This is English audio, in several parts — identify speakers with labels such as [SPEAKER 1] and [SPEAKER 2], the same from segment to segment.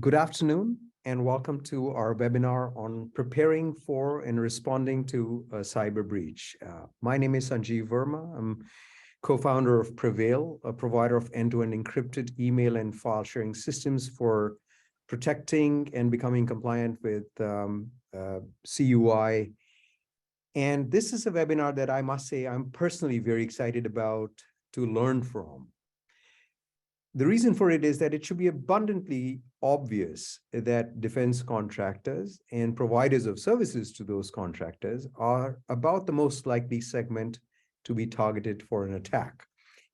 [SPEAKER 1] Good afternoon, and welcome to our webinar on preparing for and responding to a cyber breach. My name is Sanjeev Verma. I'm co-founder of Prevail, a provider of end-to-end encrypted email and file sharing systems for protecting and becoming compliant with CUI. And this is a webinar that I must say I'm personally very excited about to learn from. The reason for it is that it should be abundantly obvious that defense contractors and providers of services to those contractors are about the most likely segment to be targeted for an attack.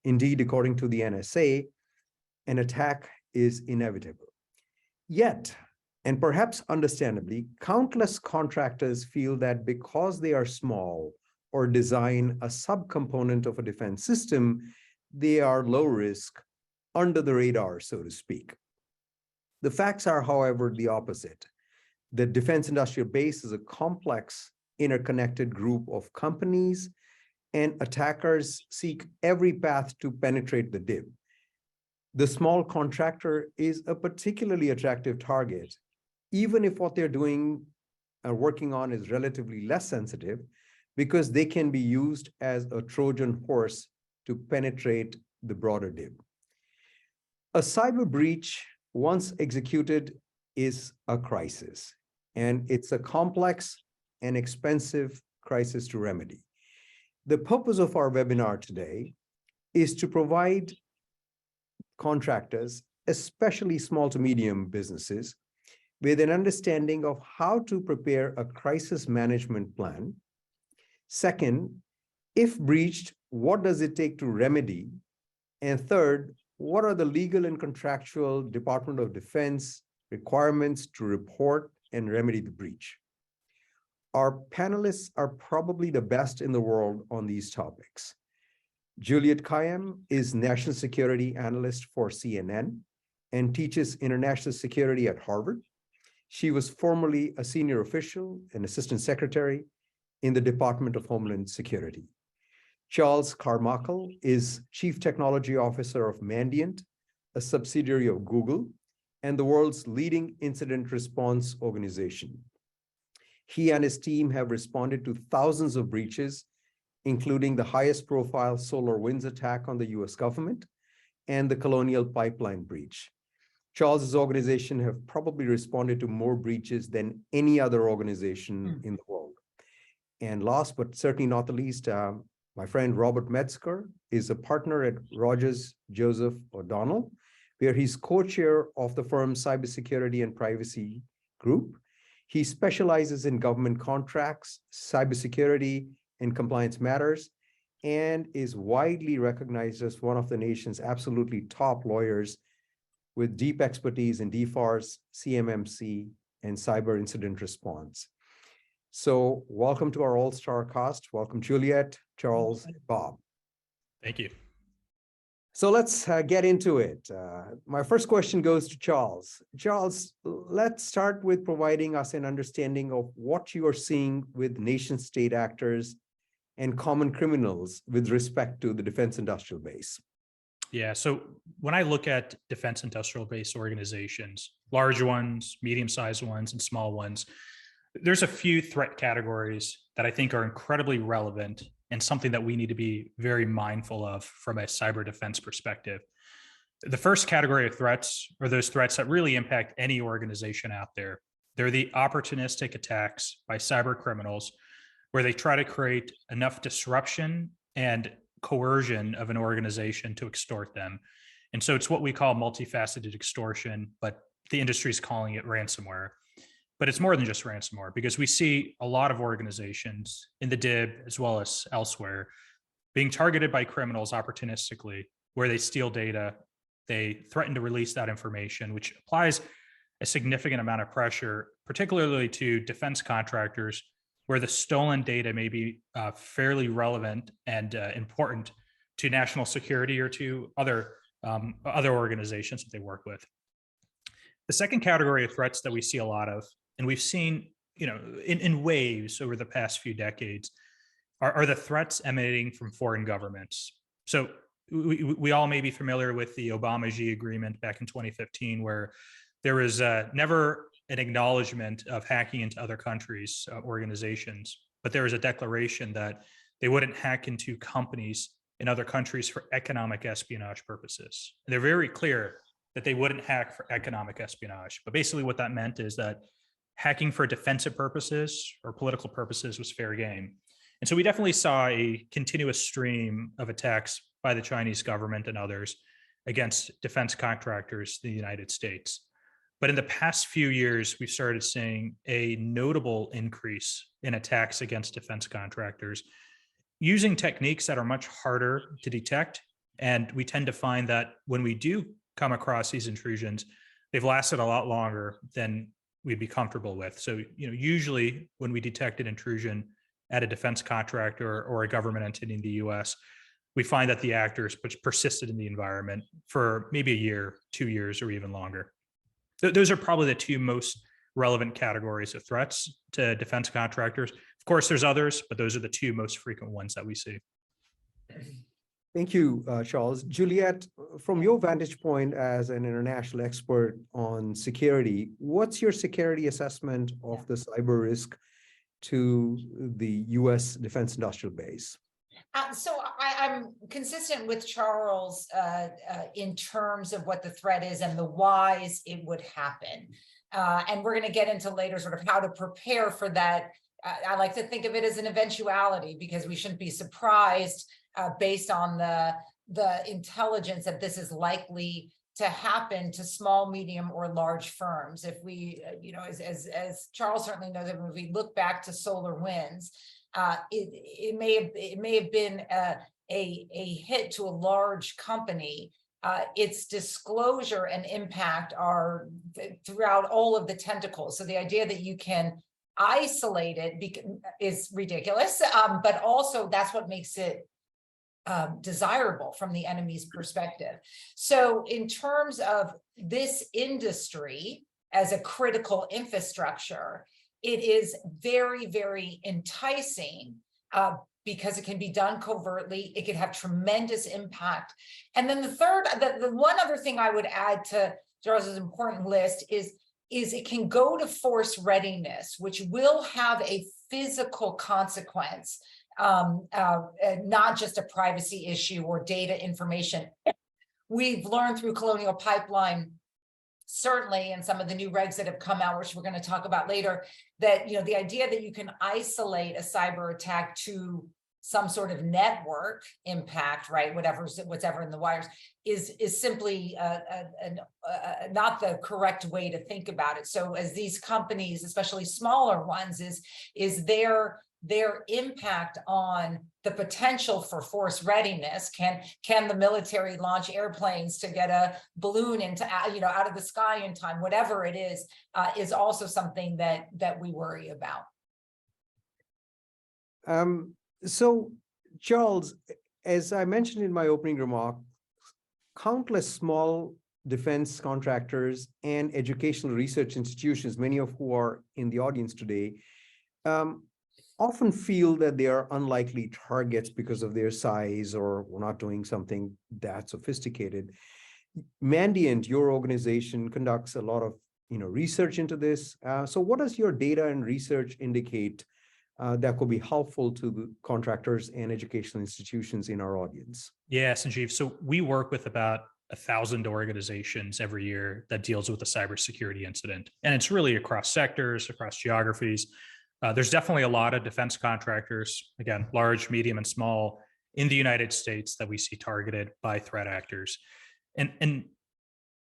[SPEAKER 1] Indeed, according to the NSA, an attack is inevitable. Yet, and perhaps understandably, countless contractors feel that because they are small or design a subcomponent of a defense system, they are low risk, under the radar, so to speak. The facts are, however, the opposite. The defense industrial base is a complex, interconnected group of companies, and attackers seek every path to penetrate the DIB. The small contractor is a particularly attractive target, even if what they're doing or working on is relatively less sensitive, because they can be used as a Trojan horse to penetrate the broader DIB. A cyber breach, once executed, is a crisis, and it's a complex and expensive crisis to remedy. The purpose of our webinar today is to provide contractors, especially small to medium businesses, with an understanding of how to prepare a crisis management plan. Second, if breached, what does it take to remedy? And third, what are the legal and contractual Department of Defense requirements to report and remedy the breach? Our panelists are probably the best in the world on these topics. Juliette Kayyem is National Security Analyst for CNN and teaches international security at Harvard. She was formerly a senior official and assistant secretary in the Department of Homeland Security. Charles Carmakal is Chief Technology Officer of Mandiant, a subsidiary of Google, and the world's leading incident response organization. He and his team have responded to thousands of breaches, including the highest profile SolarWinds attack on the US government and the Colonial Pipeline breach. Charles's organization have probably responded to more breaches than any other organization in the world. And last, but certainly not the least, my friend Robert Metzger is a partner at Rogers Joseph O'Donnell, where he's co-chair of the firm's cybersecurity and privacy group. He specializes in government contracts, cybersecurity, and compliance matters, and is widely recognized as one of the nation's absolutely top lawyers with deep expertise in DFARS, CMMC, and cyber incident response. So welcome to our all-star cast. Welcome, Juliette, Charles, Bob.
[SPEAKER 2] Thank you.
[SPEAKER 1] So let's get into it. My first question goes to Charles. Charles, let's start with providing us an understanding of what you are seeing with nation-state actors and common criminals with respect to the defense industrial base.
[SPEAKER 2] Yeah, so when I look at defense industrial base organizations, large ones, medium-sized ones, and small ones, there's a few threat categories that I think are incredibly relevant and something that we need to be very mindful of from a cyber defense perspective. The first category of threats are those threats that really impact any organization out there. They're the opportunistic attacks by cyber criminals where they try to create enough disruption and coercion of an organization to extort them. And so it's what we call multifaceted extortion, but the industry is calling it ransomware. But it's more than just ransomware, because we see a lot of organizations in the DIB as well as elsewhere being targeted by criminals opportunistically, where they steal data, they threaten to release that information, which applies a significant amount of pressure, particularly to defense contractors, where the stolen data may be fairly relevant and important to national security or to other organizations that they work with. The second category of threats that we see a lot of, and we've seen, in waves over the past few decades, are the threats emanating from foreign governments. So we all may be familiar with the Obama-G agreement back in 2015, where there was never an acknowledgement of hacking into other countries' organizations, but there was a declaration that they wouldn't hack into companies in other countries for economic espionage purposes. And they're very clear that they wouldn't hack for economic espionage. But basically what that meant is that hacking for defensive purposes or political purposes was fair game. And so we definitely saw a continuous stream of attacks by the Chinese government and others against defense contractors in the United States. But in the past few years, we've started seeing a notable increase in attacks against defense contractors using techniques that are much harder to detect. And we tend to find that when we do come across these intrusions, they've lasted a lot longer than we'd be comfortable with. So, usually when we detect an intrusion at a defense contractor or a government entity in the US, we find that the actors persisted in the environment for maybe a year, 2 years, or even longer. Those are probably the two most relevant categories of threats to defense contractors. Of course, there's others, but those are the two most frequent ones that we see.
[SPEAKER 1] Thank you, Charles. Juliette, from your vantage point as an international expert on security, what's your security assessment of the cyber risk to the US defense industrial base?
[SPEAKER 3] So I'm consistent with Charles in terms of what the threat is and the whys it would happen. And we're going to get into later sort of how to prepare for that. I like to think of it as an eventuality because we shouldn't be surprised based on the intelligence that this is likely to happen to small, medium, or large firms. If we, as Charles certainly knows, if we look back to SolarWinds, it may have been a hit to a large company. Its disclosure and impact are throughout all of the tentacles. So the idea that you can isolate it is ridiculous, but also that's what makes it desirable from the enemy's perspective. So in terms of this industry as a critical infrastructure, it is very, very enticing because it can be done covertly. It can have tremendous impact. And then the one other thing I would add to Charles's important list is it can go to force readiness, which will have a physical consequence, not just a privacy issue or data information. We've learned through Colonial Pipeline, certainly, and some of the new regs that have come out, which we're going to talk about later, that the idea that you can isolate a cyber attack to some sort of network impact, right? Whatever in the wires is simply not the correct way to think about it. So as these companies, especially smaller ones, is their impact on the potential for force readiness. Can the military launch airplanes to get a balloon into out of the sky in time? Whatever it is also something that we worry about.
[SPEAKER 1] So, Charles, as I mentioned in my opening remark, countless small defense contractors and educational research institutions, many of who are in the audience today, often feel that they are unlikely targets because of their size or we're not doing something that sophisticated. Mandiant, your organization, conducts a lot of research into this. So what does your data and research indicate that could be helpful to the contractors and educational institutions in our audience?
[SPEAKER 2] Yeah, Sanjeev. So we work with about 1,000 organizations every year that deals with a cybersecurity incident. And it's really across sectors, across geographies. There's definitely a lot of defense contractors, again, large, medium, and small, in the United States that we see targeted by threat actors. And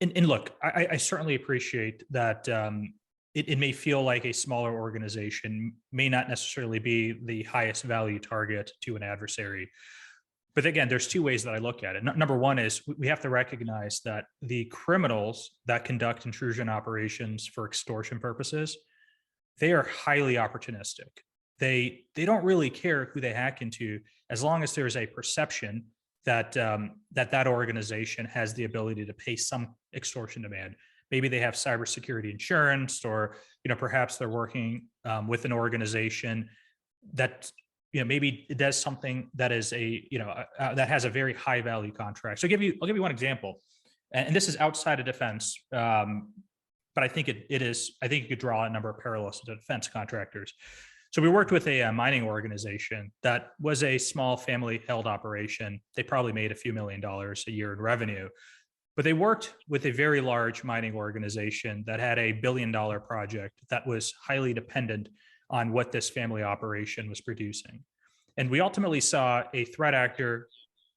[SPEAKER 2] look, I certainly appreciate that it may feel like a smaller organization may not necessarily be the highest value target to an adversary. But again, there's two ways that I look at it. Number one is we have to recognize that the criminals that conduct intrusion operations for extortion purposes, they are highly opportunistic. They don't really care who they hack into as long as there's a perception that that organization has the ability to pay some extortion demand. Maybe they have cybersecurity insurance, or perhaps they're working with an organization that maybe it does something that is that has a very high value contract. So I'll give you one example, and this is outside of defense. but I think I think you could draw a number of parallels to defense contractors. So we worked with a mining organization that was a small family held operation. They probably made a few $1,000,000 a year in revenue, but they worked with a very large mining organization that had a $1 billion project that was highly dependent on what this family operation was producing. And we ultimately saw a threat actor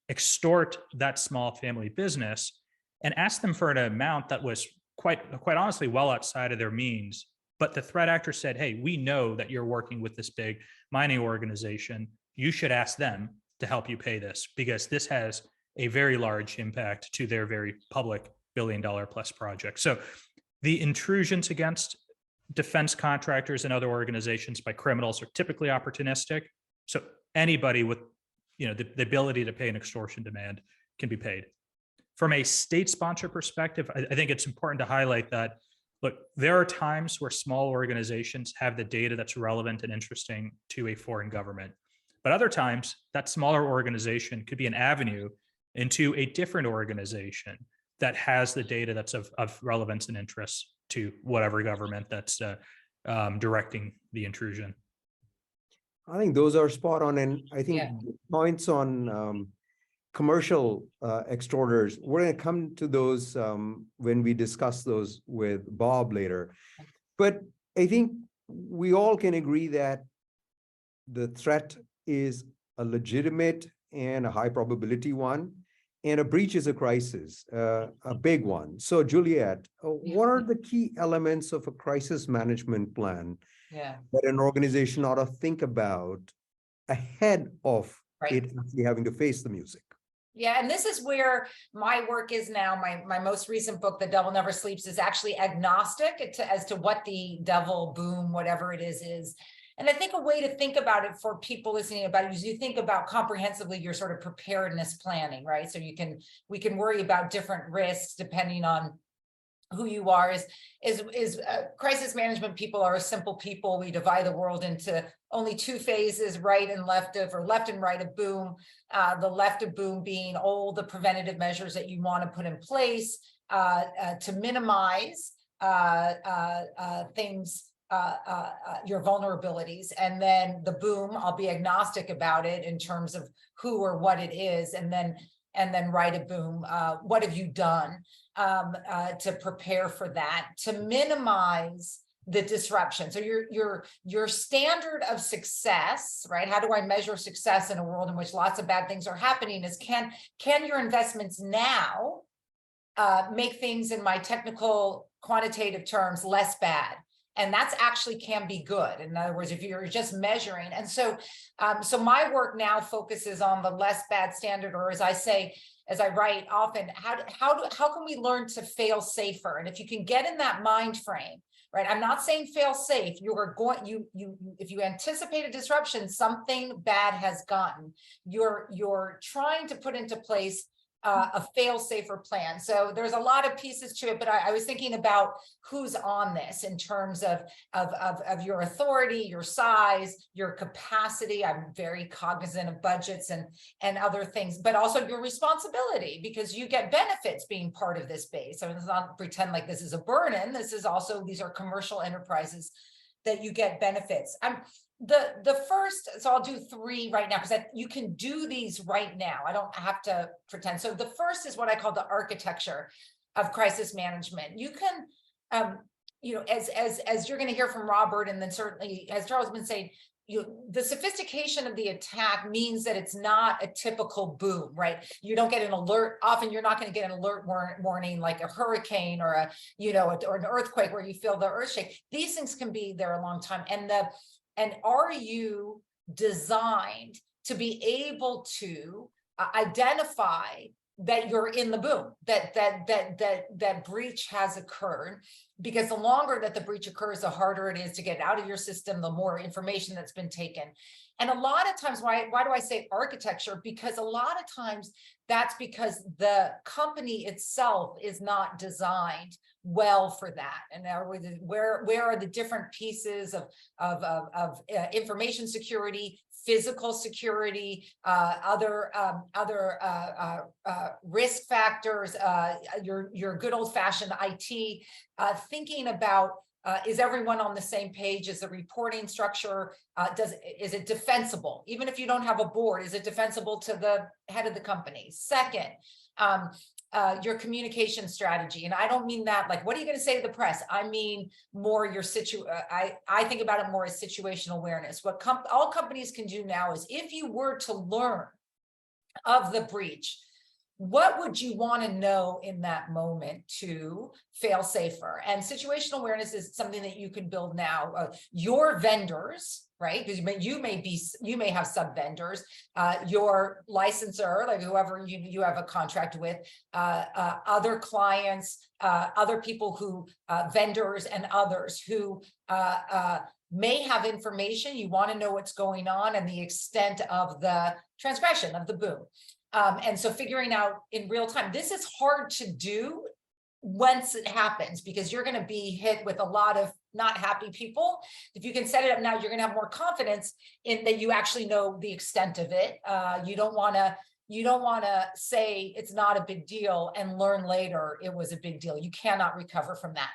[SPEAKER 2] extort that small family business and ask them for an amount that was quite honestly well outside of their means. But the threat actor said, hey, we know that you're working with this big mining organization. You should ask them to help you pay this, because this has a very large impact to their very public $1 billion+ project. So the intrusions against defense contractors and other organizations by criminals are typically opportunistic. So anybody with the ability to pay an extortion demand can be paid. From a state sponsor perspective, I think it's important to highlight that, look, there are times where small organizations have the data that's relevant and interesting to a foreign government. But other times, that smaller organization could be an avenue into a different organization that has the data that's of relevance and interest to whatever government that's directing the intrusion.
[SPEAKER 1] I think those are spot on. And I think points on commercial extorters, we're going to come to those when we discuss those with Bob later. But I think we all can agree that the threat is a legitimate and a high probability one, and a breach is a crisis, a big one. So Juliette, what are the key elements of a crisis management plan that an organization ought to think about ahead of it actually having to face the music?
[SPEAKER 3] Yeah, and this is where my work is now. My most recent book, The Devil Never Sleeps, is actually agnostic as to what the devil, boom, whatever it is. And I think a way to think about it for people listening about it is you think about comprehensively your sort of preparedness planning, right? So we can worry about different risks depending on who you are. Crisis management people are a simple people. We divide the world into only two phases, right and left of, or left and right of boom. The left of boom being all the preventative measures that you want to put in place to minimize things, your vulnerabilities. And then the boom, I'll be agnostic about it in terms of who or what it is. And then right of boom, what have you done to prepare for that, to minimize the disruption? So your standard of success, right? How do I measure success in a world in which lots of bad things are happening? Is can your investments now make things, in my technical quantitative terms, less bad? And that's actually can be good. In other words, if you're just measuring. And so my work now focuses on the less bad standard, or as I say, as I write often, how can we learn to fail safer? And if you can get in that mind frame, right? I'm not saying fail safe. If you anticipate a disruption, something bad has gotten. You're trying to put into place a fail safer plan. So there's a lot of pieces to it, but I was thinking about who's on this in terms of your authority, your size, your capacity. I'm very cognizant of budgets and other things, but also your responsibility, because you get benefits being part of this base. So let's not pretend like this is a burden. This is also, these are commercial enterprises that you get benefits. The first, so I'll do three right now, because you can do these right now. I don't have to pretend. So the first is what I call the architecture of crisis management. You can, as you're going to hear from Robert, and then certainly as Charles has been saying, the sophistication of the attack means that it's not a typical boom, right? You don't get an alert. Often you're not going to get an alert warning like a hurricane or or an earthquake where you feel the earth shake. These things can be there a long time. And are you designed to be able to identify that you're in the boom, that breach has occurred? Because the longer that the breach occurs, the harder it is to get out of your system, the more information that's been taken. And a lot of times, why do I say architecture? Because a lot of times that's because the company itself is not designed well for that? And where are the different pieces of information security, physical security, other risk factors, your good old fashioned IT, thinking about is everyone on the same page? Is the reporting structure, is it defensible? Even if you don't have a board, is it defensible to the head of the company? Second, your communication strategy. And I don't mean that like, what are you going to say to the press? I mean more your I think about it more as situational awareness. What all companies can do now is, if you were to learn of the breach, what would you want to know in that moment to fail safer? And situational awareness is something that you can build now. Your vendors, right? Because you may have sub vendors, your licensor, like whoever you have a contract with, other clients, other people who vendors and others who may have information. You want to know what's going on and the extent of the transgression of the boom. And so figuring out in real time, this is hard to do once it happens, because you're going to be hit with a lot of not happy people. If you can set it up now, you're going to have more confidence in that you actually know the extent of it. You don't want to say it's not a big deal and learn later it was a big deal. You cannot recover from that.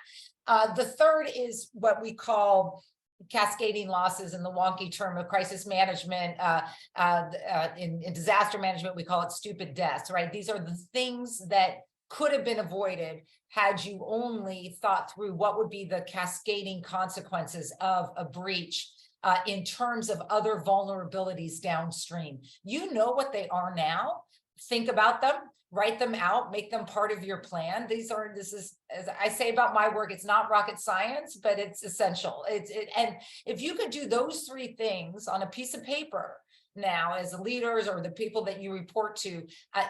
[SPEAKER 3] The third is what we call cascading losses in the wonky term of crisis management. In disaster management, we call it stupid deaths, right? These are the things that could have been avoided had you only thought through what would be the cascading consequences of a breach in terms of other vulnerabilities downstream. You know what they are now. Think about them, write them out, make them part of your plan. This is, as I say about my work, it's not rocket science, but it's essential. And if you could do those three things on a piece of paper now as leaders or the people that you report to,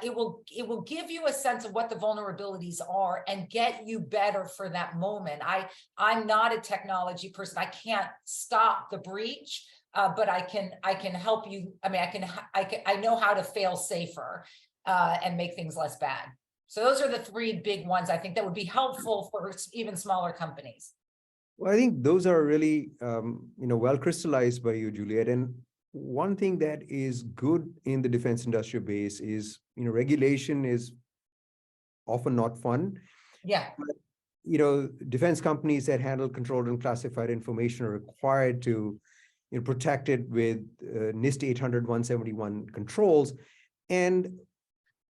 [SPEAKER 3] it will give you a sense of what the vulnerabilities are and get you better for that moment. I'm not a technology person. I can't stop the breach, but I can help you. I mean, I know how to fail safer and make things less bad. So those are the three big ones I think that would be helpful for even smaller companies.
[SPEAKER 1] Well, I think those are really, well crystallized by you, Juliette. And one thing that is good in the defense industrial base is, regulation is often not fun.
[SPEAKER 3] Yeah.
[SPEAKER 1] But, defense companies that handle controlled and classified information are required to protect it with NIST 800-171 controls. And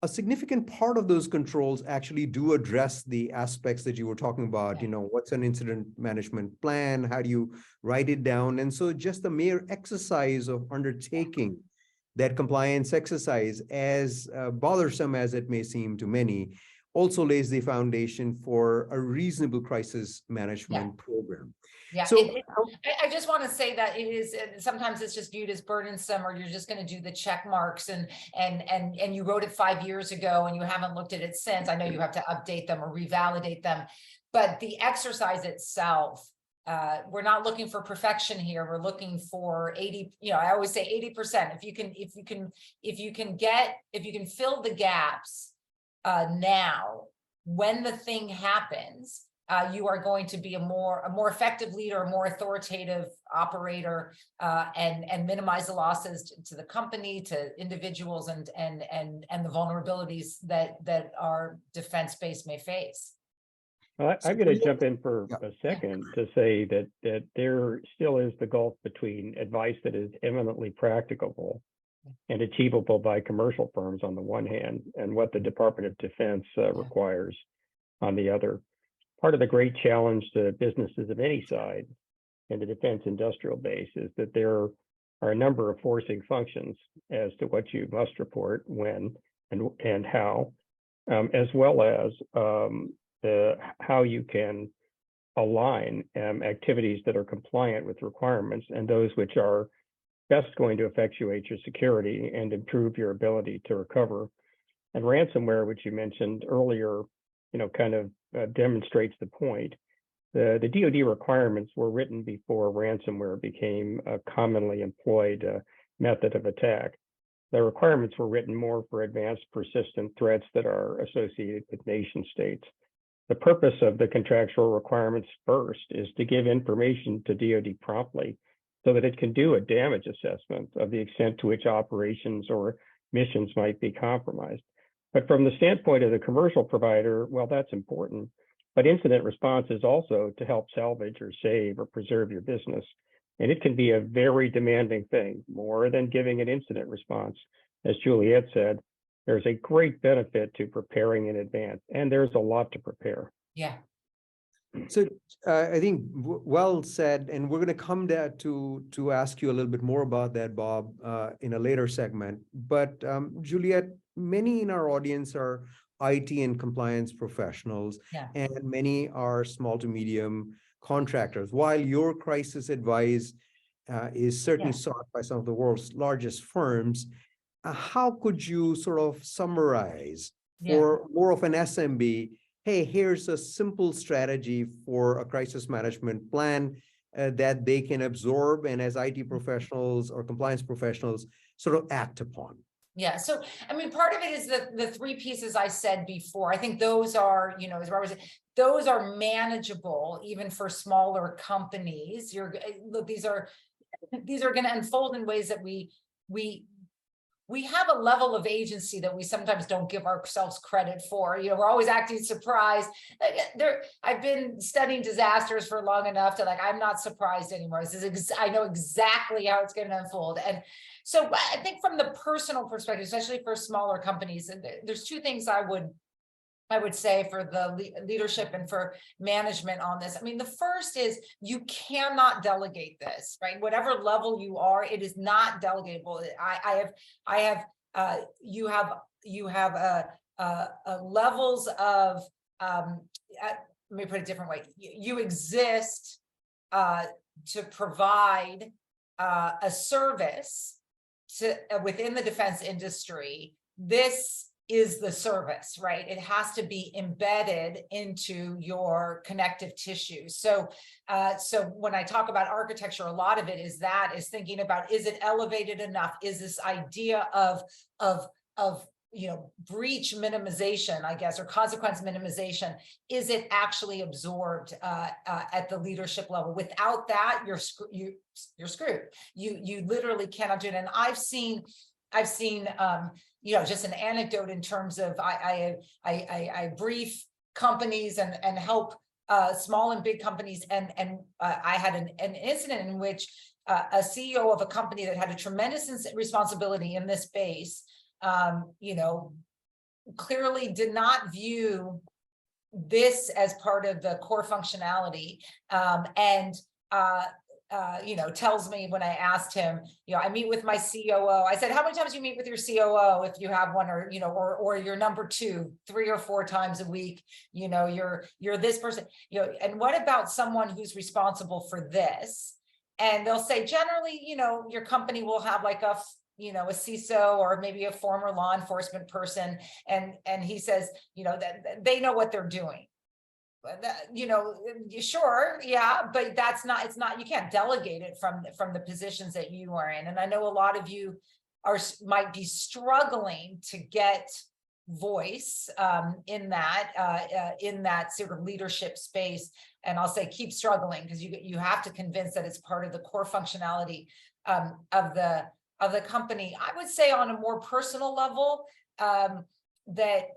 [SPEAKER 1] a significant part of those controls actually do address the aspects that you were talking about.
[SPEAKER 3] Yeah.
[SPEAKER 1] What's an incident management plan? How do you write it down? And so just the mere exercise of undertaking that compliance exercise, as bothersome as it may seem to many, also lays the foundation for a reasonable crisis management program.
[SPEAKER 3] Yeah,
[SPEAKER 1] so
[SPEAKER 3] I just want to say that it is, sometimes it's just viewed as burdensome, or you're just going to do the check marks and you wrote it 5 years ago and you haven't looked at it since. I know you have to update them or revalidate them, but the exercise itself, we're not looking for perfection here. We're looking for 80, I always say 80%. If you can fill the gaps now, when the thing happens, you are going to be a more effective leader, a more authoritative operator, and minimize the losses to the company, to individuals, and the vulnerabilities that our defense base may face.
[SPEAKER 4] Well, I'm going to jump in for a second to say that there still is the gulf between advice that is eminently practicable and achievable by commercial firms on the one hand, and what the Department of Defense requires on the other. Part of the great challenge to businesses of any side in the defense industrial base is that there are a number of forcing functions as to what you must report, when, and how, as well as how you can align activities that are compliant with requirements and those which are best going to effectuate your security and improve your ability to recover. And ransomware, which you mentioned earlier, kind of demonstrates the point. The DoD requirements were written before ransomware became a commonly employed method of attack. The requirements were written more for advanced persistent threats that are associated with nation states. The purpose of the contractual requirements first is to give information to DoD promptly so that it can do a damage assessment of the extent to which operations or missions might be compromised. But from the standpoint of the commercial provider, well, that's important. But incident response is also to help salvage or save or preserve your business. And it can be a very demanding thing, more than giving an incident response. As Juliette said, there's a great benefit to preparing in advance, and there's a lot to prepare.
[SPEAKER 3] Yeah.
[SPEAKER 1] So I think well said, and we're going to come there to ask you a little bit more about that, Bob, in a later segment. But Juliette, many in our audience are IT and compliance professionals,
[SPEAKER 3] Yeah.
[SPEAKER 1] and many are small to medium contractors. While your crisis advice is certainly sought by some of the world's largest firms, how could you sort of summarize for more of an SMB? Hey, here's a simple strategy for a crisis management plan that they can absorb and as IT professionals or compliance professionals sort of act upon.
[SPEAKER 3] Yeah. So, I mean, part of it is the three pieces I said before. I think those are, you know, as Robert said, those are manageable even for smaller companies. Look, these are going to unfold in ways that we have a level of agency that we sometimes don't give ourselves credit for. You know, we're always acting surprised. I've been studying disasters for long enough to I'm not surprised anymore. I know exactly how it's going to unfold. And so I think from the personal perspective, especially for smaller companies, there's two things I would say for the leadership and for management on this. I mean, the first is you cannot delegate this, right? Whatever level you are, it is not delegatable. You have levels of, let me put it a different way. You exist to provide a service within the defense industry. This is the service, right? It has to be embedded into your connective tissue. So when I talk about architecture, a lot of it is thinking about, is it elevated enough? Is this idea of breach minimization, I guess, or consequence minimization, is it actually absorbed at the leadership level? Without that, you're screwed. You literally cannot do it. And I've seen just an anecdote in terms of I brief companies and help small and big companies, and I had an incident in which a CEO of a company that had a tremendous responsibility in this space, clearly did not view this as part of the core functionality, tells me when I asked him, I meet with my COO. I said, how many times do you meet with your COO if you have one, or your number two, 3 or 4 times a week, you're this person, and what about someone who's responsible for this? And they'll say, generally, your company will have a CISO or maybe a former law enforcement person. And he says, that they know what they're doing. Sure, yeah, but it's not, you can't delegate it from the positions that you are in. And I know a lot of you might be struggling to get voice in that sort of leadership space. And I'll say, keep struggling, because you have to convince that it's part of the core functionality of the company. I would say on a more personal level, that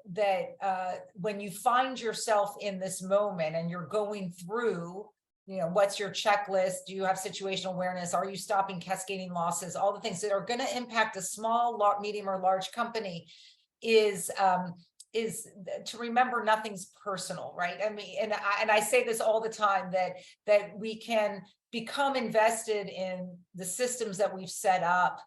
[SPEAKER 3] when you find yourself in this moment and you're going through, what's your checklist? Do you have situational awareness? Are you stopping cascading losses? All the things that are going to impact a small, medium, or large company is to remember nothing's personal, right? I mean, and I say this all the time, that we can become invested in the systems that we've set up,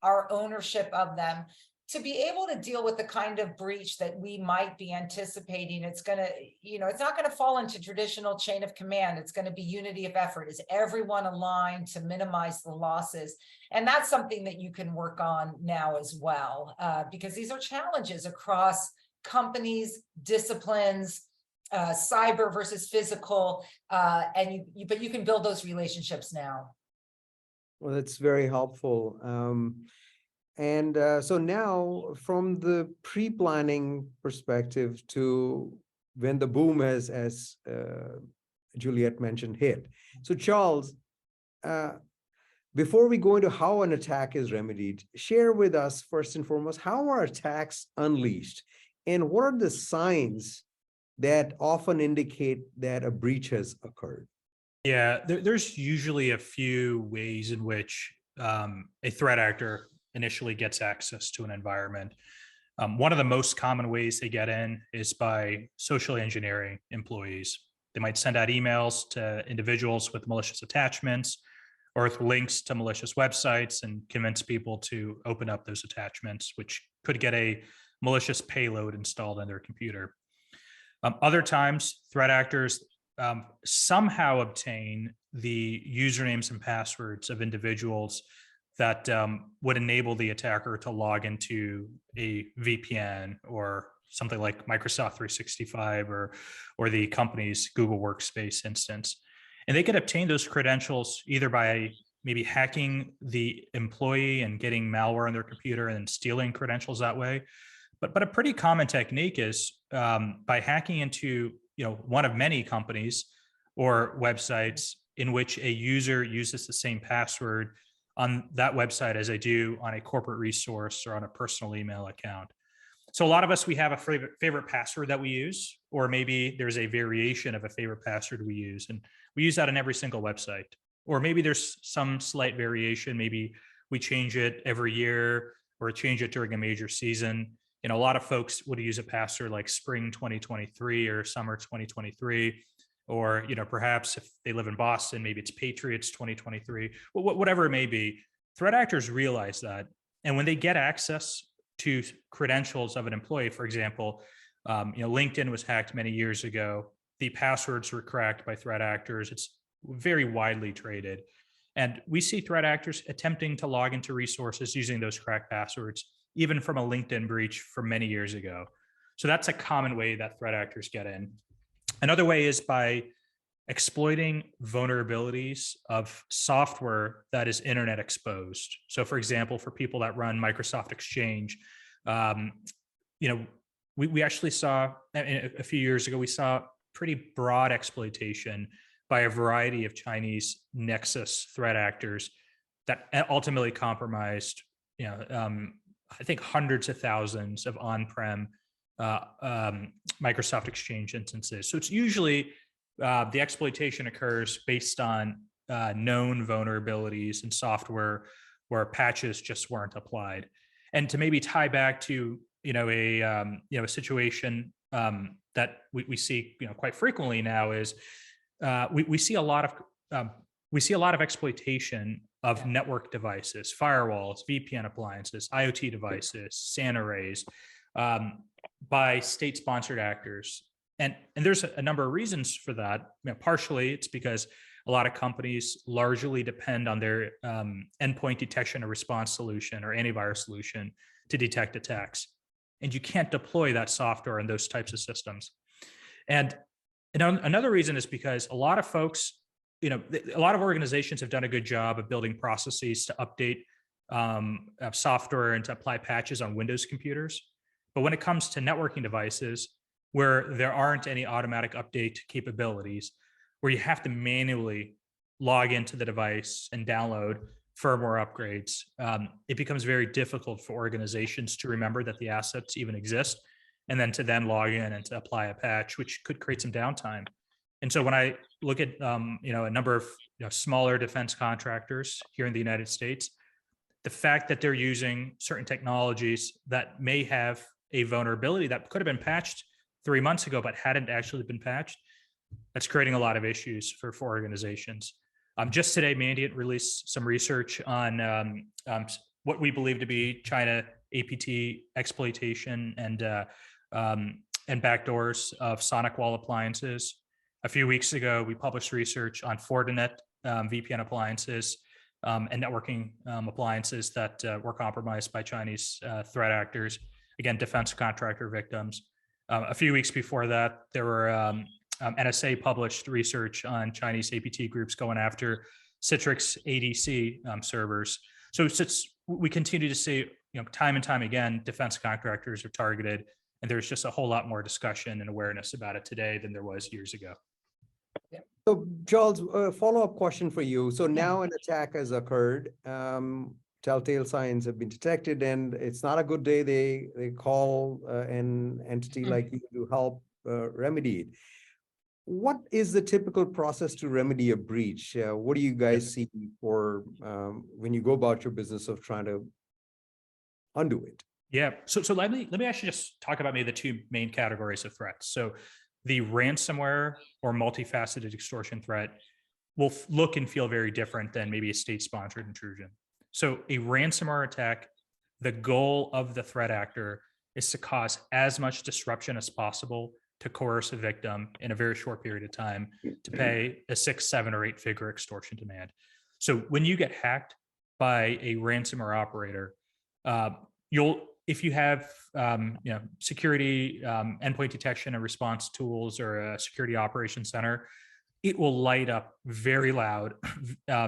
[SPEAKER 3] our ownership of them, to be able to deal with the kind of breach that we might be anticipating. It's going to, it's not going to fall into traditional chain of command. It's going to be unity of effort. Is everyone aligned to minimize the losses? And that's something that you can work on now as well, because these are challenges across companies, disciplines, cyber versus physical, but you can build those relationships now.
[SPEAKER 1] Well, that's very helpful. So now, from the pre-planning perspective to when the boom has, as Juliette mentioned, hit. So Charles, before we go into how an attack is remedied, share with us first and foremost, how are attacks unleashed? And what are the signs that often indicate that a breach has occurred?
[SPEAKER 2] Yeah, there's usually a few ways in which a threat actor initially gets access to an environment. One of the most common ways they get in is by socially engineering employees. They might send out emails to individuals with malicious attachments or with links to malicious websites and convince people to open up those attachments, which could get a malicious payload installed on their computer. Other times, threat actors somehow obtain the usernames and passwords of individuals that would enable the attacker to log into a VPN or something like Microsoft 365 or the company's Google Workspace instance. And they could obtain those credentials either by maybe hacking the employee and getting malware on their computer and stealing credentials that way. But a pretty common technique is by hacking into one of many companies or websites in which a user uses the same password on that website as they do on a corporate resource or on a personal email account. So a lot of us, we have a favorite password that we use, or maybe there's a variation of a favorite password we use, and we use that on every single website. Or maybe there's some slight variation. Maybe we change it every year or change it during a major season. A lot of folks would use a password like spring 2023 or summer 2023, or perhaps if they live in Boston, maybe it's Patriots 2023. Whatever it may be, threat actors realize that, and when they get access to credentials of an employee, for example, LinkedIn was hacked many years ago. The passwords were cracked by threat actors. It's very widely traded, and we see threat actors attempting to log into resources using those cracked passwords, even from a LinkedIn breach from many years ago. So that's a common way that threat actors get in. Another way is by exploiting vulnerabilities of software that is internet exposed. So for example, for people that run Microsoft Exchange, we actually saw a few years ago, we saw pretty broad exploitation by a variety of Chinese Nexus threat actors that ultimately compromised, I think hundreds of thousands of on-prem Microsoft Exchange instances. So it's usually the exploitation occurs based on known vulnerabilities in software where patches just weren't applied. And to maybe tie back to a situation that we see quite frequently now is we see a lot of exploitation of network devices, firewalls, VPN appliances, IoT devices, SAN arrays, by state-sponsored actors. And there's a number of reasons for that. Partially, it's because a lot of companies largely depend on their endpoint detection and response solution or antivirus solution to detect attacks. And you can't deploy that software in those types of systems. And another reason is because a lot of folks, a lot of organizations have done a good job of building processes to update software and to apply patches on Windows computers. But when it comes to networking devices, where there aren't any automatic update capabilities, where you have to manually log into the device and download firmware upgrades, it becomes very difficult for organizations to remember that the assets even exist, and then to log in and to apply a patch, which could create some downtime. And so when I look at a number of smaller defense contractors here in the United States, the fact that they're using certain technologies that may have a vulnerability that could have been patched 3 months ago but hadn't actually been patched, that's creating a lot of issues for Organizations. Just today, Mandiant released some research on what we believe to be China APT exploitation and backdoors of sonic wall appliances. A few weeks ago, we published research on Fortinet VPN appliances and networking appliances that were compromised by Chinese threat actors, again, defense contractor victims. A few weeks before that, there were NSA published research on Chinese APT groups going after Citrix ADC servers. So we continue to see, time and time again, defense contractors are targeted, And there's just a whole lot more discussion and awareness about it today than there was years ago.
[SPEAKER 1] So Charles, a follow-up question for you. So now an attack has occurred. Telltale signs have been detected, and it's not a good day. They call an entity like you to help remediate. What is the typical process to remedy a breach? What do you guys see for when you go about your business of trying to undo it?
[SPEAKER 2] Yeah. So let me actually just talk about maybe the two main categories of threats. So the ransomware or multifaceted extortion threat will look and feel very different than maybe a state-sponsored intrusion. So a ransomware attack, the goal of the threat actor is to cause as much disruption as possible to coerce a victim in a very short period of time to pay a 6, 7, or 8-figure extortion demand. So when you get hacked by a ransomware operator, if you have security endpoint detection and response tools or a security operations center, it will light up very loud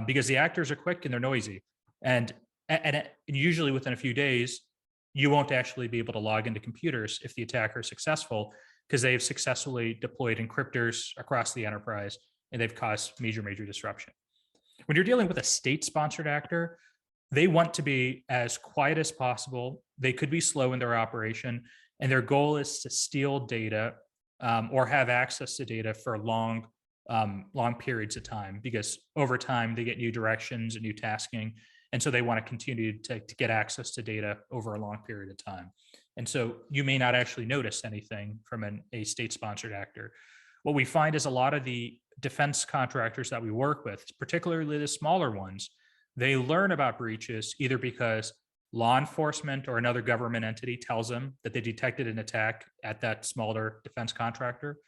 [SPEAKER 2] because the actors are quick and they're noisy. And usually within a few days, you won't actually be able to log into computers if the attacker is successful, because they have successfully deployed encryptors across the enterprise and they've caused major, major disruption. When you're dealing with a state-sponsored actor, they want to be as quiet as possible. They could be slow in their operation, and their goal is to steal data or have access to data for long periods of time, because over time they get new directions and new tasking. And so they want to continue to get access to data over a long period of time. And so you may not actually notice anything from a state-sponsored actor. What we find is a lot of the defense contractors that we work with, particularly the smaller ones, they learn about breaches either because law enforcement or another government entity tells them that they detected an attack at that smaller defense contractor,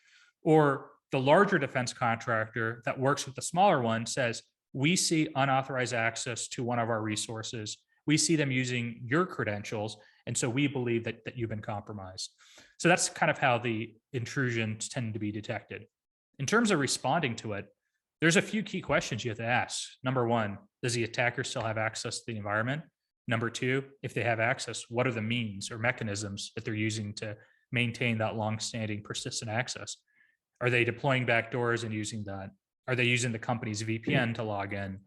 [SPEAKER 2] or the larger defense contractor that works with the smaller one says, we see unauthorized access to one of our resources. We see them using your credentials, and so we believe that you've been compromised. So that's kind of how the intrusions tend to be detected. In terms of responding to it, there's a few key questions you have to ask. Number one, does the attacker still have access to the environment? Number two, if they have access, what are the means or mechanisms that they're using to maintain that long-standing persistent access? Are they deploying backdoors and using that? Are they using the company's VPN to log in?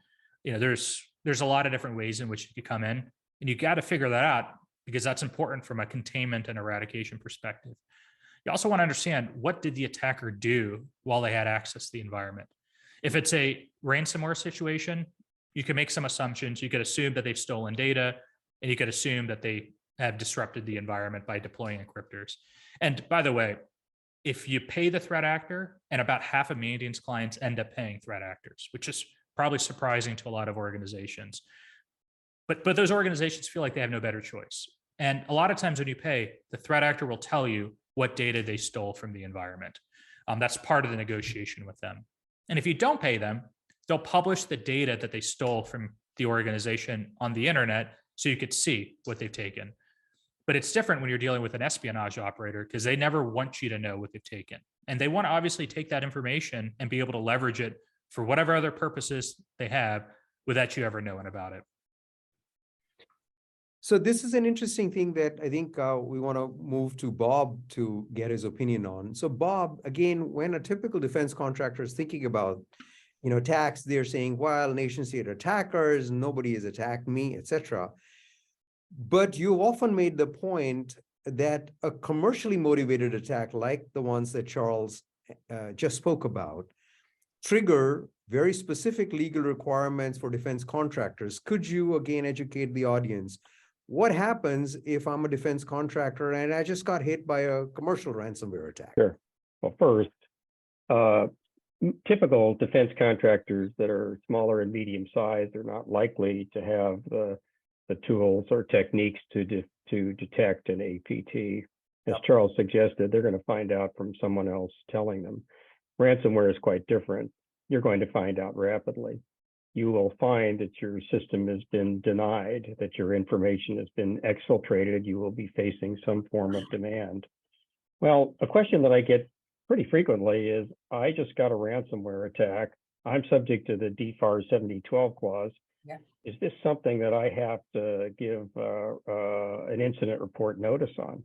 [SPEAKER 2] There's a lot of different ways in which you could come in, and you got to figure that out because that's important from a containment and eradication perspective. You also want to understand, what did the attacker do while they had access to the environment? If it's a ransomware situation, you can make some assumptions. You could assume that they've stolen data, and you could assume that they have disrupted the environment by deploying encryptors. And by the way, if you pay the threat actor, and about half of Mandiant's clients end up paying threat actors, which is probably surprising to a lot of organizations. But those organizations feel like they have no better choice. And a lot of times when you pay, the threat actor will tell you what data they stole from the environment. That's part of the negotiation with them. And if you don't pay them, they'll publish the data that they stole from the organization on the internet so you could see what they've taken. But it's different when you're dealing with an espionage operator, because they never want you to know what they've taken. And they want to obviously take that information and be able to leverage it for whatever other purposes they have without you ever knowing about it.
[SPEAKER 1] So this is an interesting thing that I think we want to move to Bob to get his opinion on. So Bob, again, when a typical defense contractor is thinking about, attacks, they're saying, well, nation state attackers, nobody has attacked me, etc. But you often made the point that a commercially motivated attack, like the ones that Charles just spoke about, trigger very specific legal requirements for defense contractors. Could you again educate the audience? What happens if I'm a defense contractor and I just got hit by a commercial ransomware attack?
[SPEAKER 4] Sure. Well, first, typical defense contractors that are smaller and medium sized are not likely to have the tools or techniques to detect an APT. As Charles suggested, they're going to find out from someone else telling them. Ransomware is quite different. You're going to find out rapidly. You will find that your system has been denied, that your information has been exfiltrated. You will be facing some form of demand. Well, a question that I get pretty frequently is, I just got a ransomware attack. I'm subject to the DFARS 7012 clause.
[SPEAKER 3] Yeah.
[SPEAKER 4] Is this something that I have to give an incident report notice on?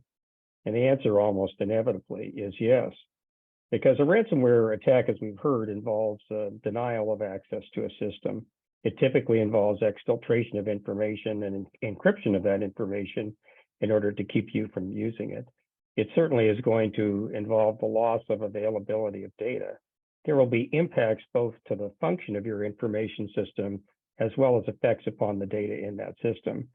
[SPEAKER 4] And the answer almost inevitably is yes, because a ransomware attack, as we've heard, involves denial of access to a system. It typically involves exfiltration of information and encryption of that information in order to keep you from using it. It certainly is going to involve the loss of availability of data. There will be impacts both to the function of your information system as well as effects upon the data in that system.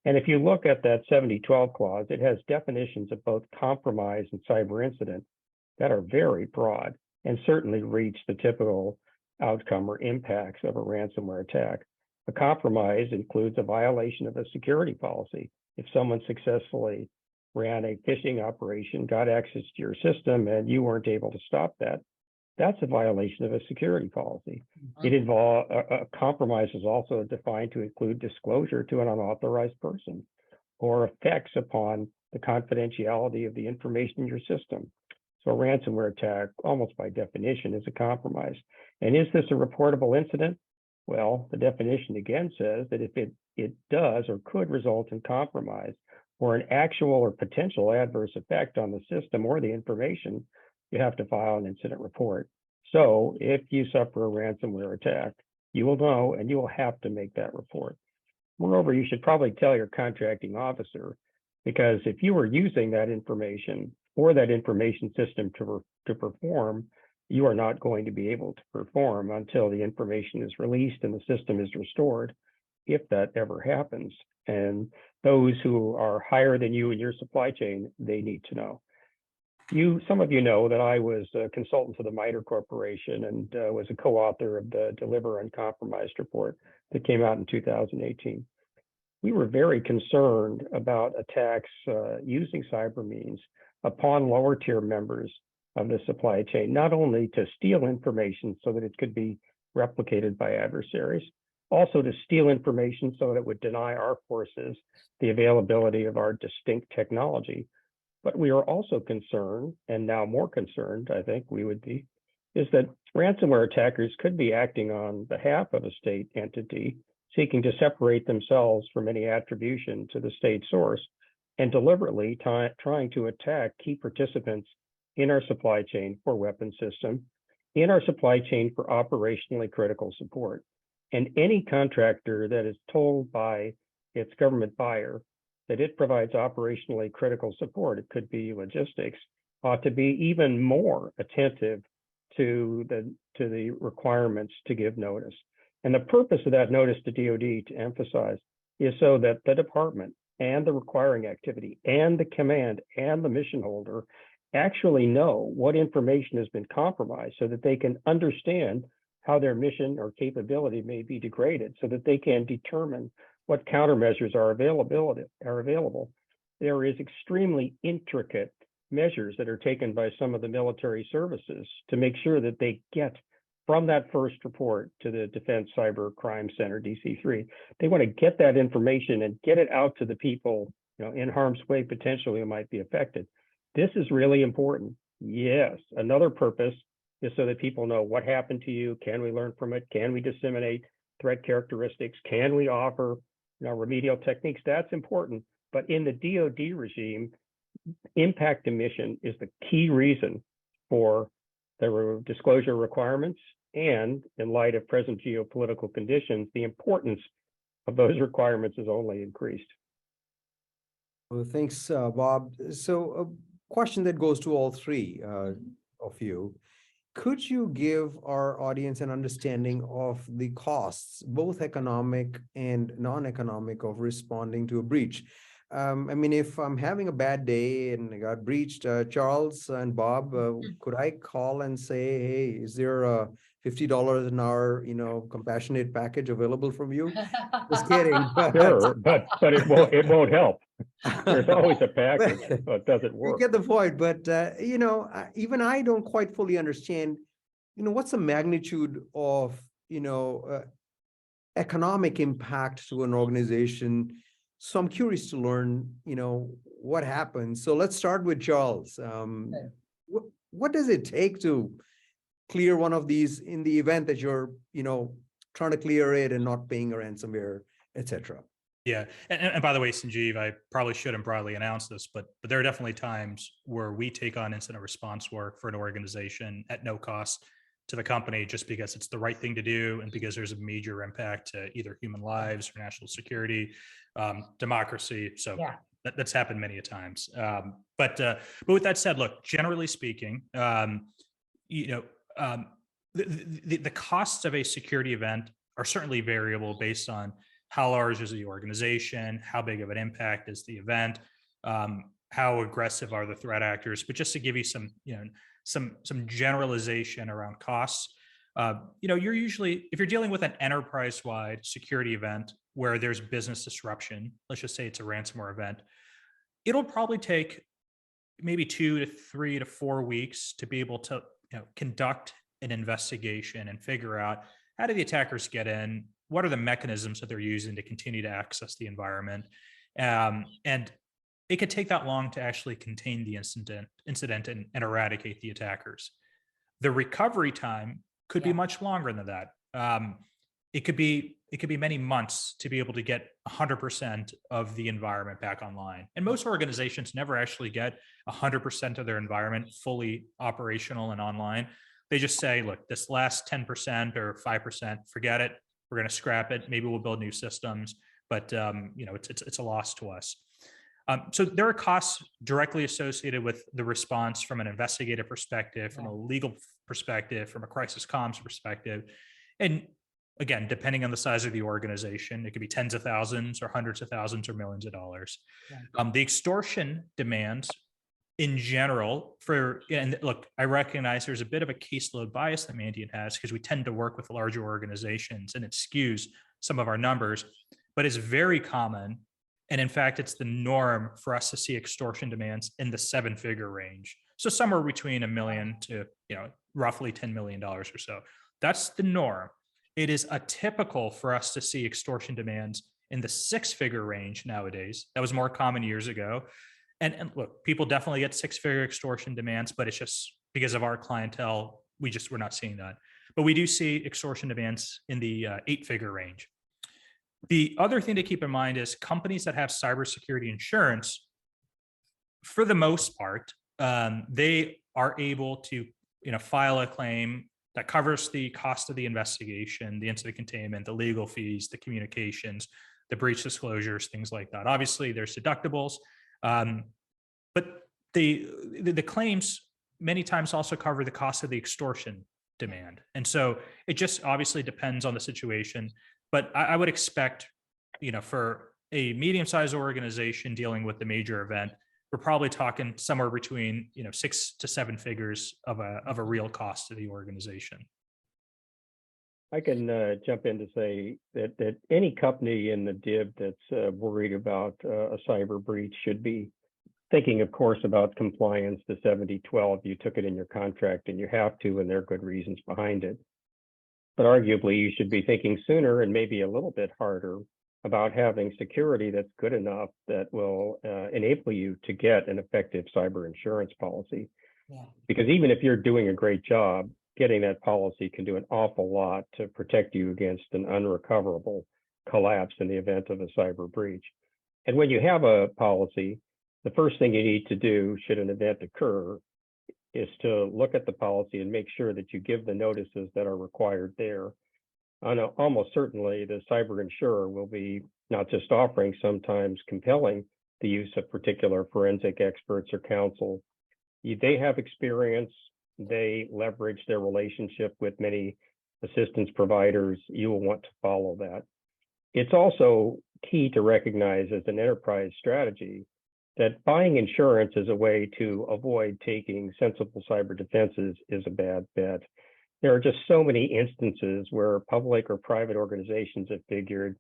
[SPEAKER 4] And if you look at that 7012 clause, it has definitions of both compromise and cyber incident that are very broad and certainly reach the typical outcome or impacts of a ransomware attack. A compromise includes a violation of a security policy. If someone successfully ran a phishing operation, got access to your system, and you weren't able to stop that, that's a violation of a security policy. It involves a compromise is also defined to include disclosure to an unauthorized person or effects upon the confidentiality of the information in your system. So a ransomware attack, almost by definition, is a compromise. And is this a reportable incident? Well, the definition again says that if it does or could result in compromise or an actual or potential adverse effect on the system or the information, you have to file an incident report. So if you suffer a ransomware attack, you will know and you will have to make that report. Moreover, you should probably tell your contracting officer, because if you are using that information or that information system to perform, you are not going to be able to perform until the information is released and the system is restored, if that ever happens. And those who are higher than you in your supply chain, they need to know. Some of you know that I was a consultant to the MITRE Corporation and was a co-author of the Deliver Uncompromised report that came out in 2018. We were very concerned about attacks using cyber means upon lower tier members of the supply chain, not only to steal information so that it could be replicated by adversaries, also to steal information so that it would deny our forces the availability of our distinct technology. But we are also concerned, and now more concerned, I think we would be, is that ransomware attackers could be acting on behalf of a state entity, seeking to separate themselves from any attribution to the state source, and deliberately trying to attack key participants in our supply chain for weapon system, in our supply chain for operationally critical support. And any contractor that is told by its government buyer that it provides operationally critical support, it could be logistics, ought to be even more attentive to the requirements to give notice. And the purpose of that notice to DoD, to emphasize, is so that the department and the requiring activity and the command and the mission holder actually know what information has been compromised so that they can understand how their mission or capability may be degraded so that they can determine what countermeasures are available. There is extremely intricate measures that are taken by some of the military services to make sure that they get from that first report to the Defense Cyber Crime Center, DC3. They want to get that information and get it out to the people, in harm's way potentially who might be affected. This is really important. Yes, another purpose is so that people know what happened to you. Can we learn from it? Can we disseminate threat characteristics? Can we offer remedial techniques? That's important. But in the DoD regime, impact emission is the key reason for the disclosure requirements. And in light of present geopolitical conditions, the importance of those requirements is only increased.
[SPEAKER 1] Well, thanks, Bob. So a question that goes to all three of you. Could you give our audience an understanding of the costs, both economic and non-economic, of responding to a breach? If I'm having a bad day and I got breached, Charles and Bob, could I call and say, hey, is there a $50 an hour, compassionate package available from you? Just kidding.
[SPEAKER 4] Sure, but it won't help. There's always a package, but it doesn't work.
[SPEAKER 1] You get the point, but even I don't quite fully understand, what's the magnitude of, economic impact to an organization. So I'm curious to learn, what happens. So let's start with Charles. What does it take to clear one of these in the event that you're, trying to clear it and not paying a ransomware, etc.?
[SPEAKER 2] Yeah, and by the way, Sanjeev, I probably shouldn't broadly announce this, but there are definitely times where we take on incident response work for an organization at no cost to the company, just because it's the right thing to do, and because there's a major impact to either human lives or national security, democracy. So
[SPEAKER 3] Yeah.
[SPEAKER 2] that's happened many a times. But with that said, look, generally speaking, you know, the costs of a security event are certainly variable based on how large is the organization, how big of an impact is the event, how aggressive are the threat actors. But just to give you some, some generalization around costs, you're usually, if you're dealing with an enterprise-wide security event where there's business disruption, let's just say it's a ransomware event, it'll probably take maybe 2 to 3 to 4 weeks to be able to conduct an investigation and figure out, how do the attackers get in? What are the mechanisms that they're using to continue to access the environment? And it could take that long to actually contain the incident and eradicate the attackers. The recovery time could be much longer than that. It could be many months to be able to get 100% of the environment back online. And most organizations never actually get 100% of their environment fully operational and online. They just say, look, this last 10% or 5%, forget it. We're going to scrap it. Maybe we'll build new systems, but it's a loss to us. So there are costs directly associated with the response from an investigative perspective, from a legal perspective, from a crisis comms perspective. And again, depending on the size of the organization, it could be tens of thousands or hundreds of thousands or millions of dollars. The extortion demands in general and look, I recognize there's a bit of a caseload bias that Mandiant has because we tend to work with larger organizations and it skews some of our numbers, but it's very common. And in fact, it's the norm for us to see extortion demands in the 7-figure range. So somewhere between $1 million to, roughly $10 million or so. That's the norm. It is atypical for us to see extortion demands in the 6-figure range nowadays. That was more common years ago. And look, people definitely get 6-figure extortion demands, but it's just because of our clientele, we're not seeing that. But we do see extortion demands in the 8-figure range. The other thing to keep in mind is companies that have cybersecurity insurance, for the most part, they are able to file a claim that covers the cost of the investigation, the incident containment, the legal fees, the communications, the breach disclosures, things like that. Obviously, there's deductibles, but the claims many times also cover the cost of the extortion demand. And so it just obviously depends on the situation. But I would expect, for a medium-sized organization dealing with the major event, we're probably talking somewhere between 6 to 7 figures of a real cost to the organization.
[SPEAKER 4] I can jump in to say that any company in the DIB that's worried about a cyber breach should be thinking, of course, about compliance to 7012. You took it in your contract and you have to, and there are good reasons behind it. But arguably, you should be thinking sooner and maybe a little bit harder about having security that's good enough that will enable you to get an effective cyber insurance policy. Because even if you're doing a great job, getting that policy can do an awful lot to protect you against an unrecoverable collapse in the event of a cyber breach. And when you have a policy, the first thing you need to do, should an event occur, is to look at the policy and make sure that you give the notices that are required there. Almost certainly, the cyber insurer will be not just offering, sometimes compelling, the use of particular forensic experts or counsel. They have experience. They leverage their relationship with many assistance providers. You will want to follow that. It's also key to recognize as an enterprise strategy that buying insurance as a way to avoid taking sensible cyber defenses is a bad bet. There are just so many instances where public or private organizations have figured,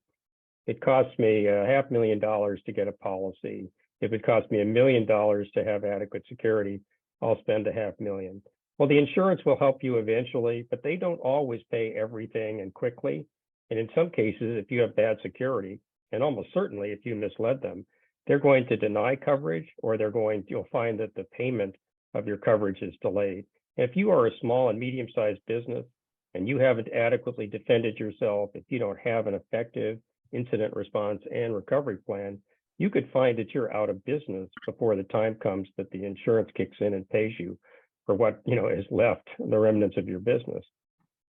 [SPEAKER 4] it costs me $500,000 to get a policy. If it costs me $1 million to have adequate security, I'll spend $500,000. Well, the insurance will help you eventually, but they don't always pay everything and quickly. And in some cases, if you have bad security, and almost certainly if you misled them, they're going to deny coverage, or you'll find that the payment of your coverage is delayed. And if you are a small and medium-sized business and you haven't adequately defended yourself, if you don't have an effective incident response and recovery plan, you could find that you're out of business before the time comes that the insurance kicks in and pays you for what, is left, the remnants of your business.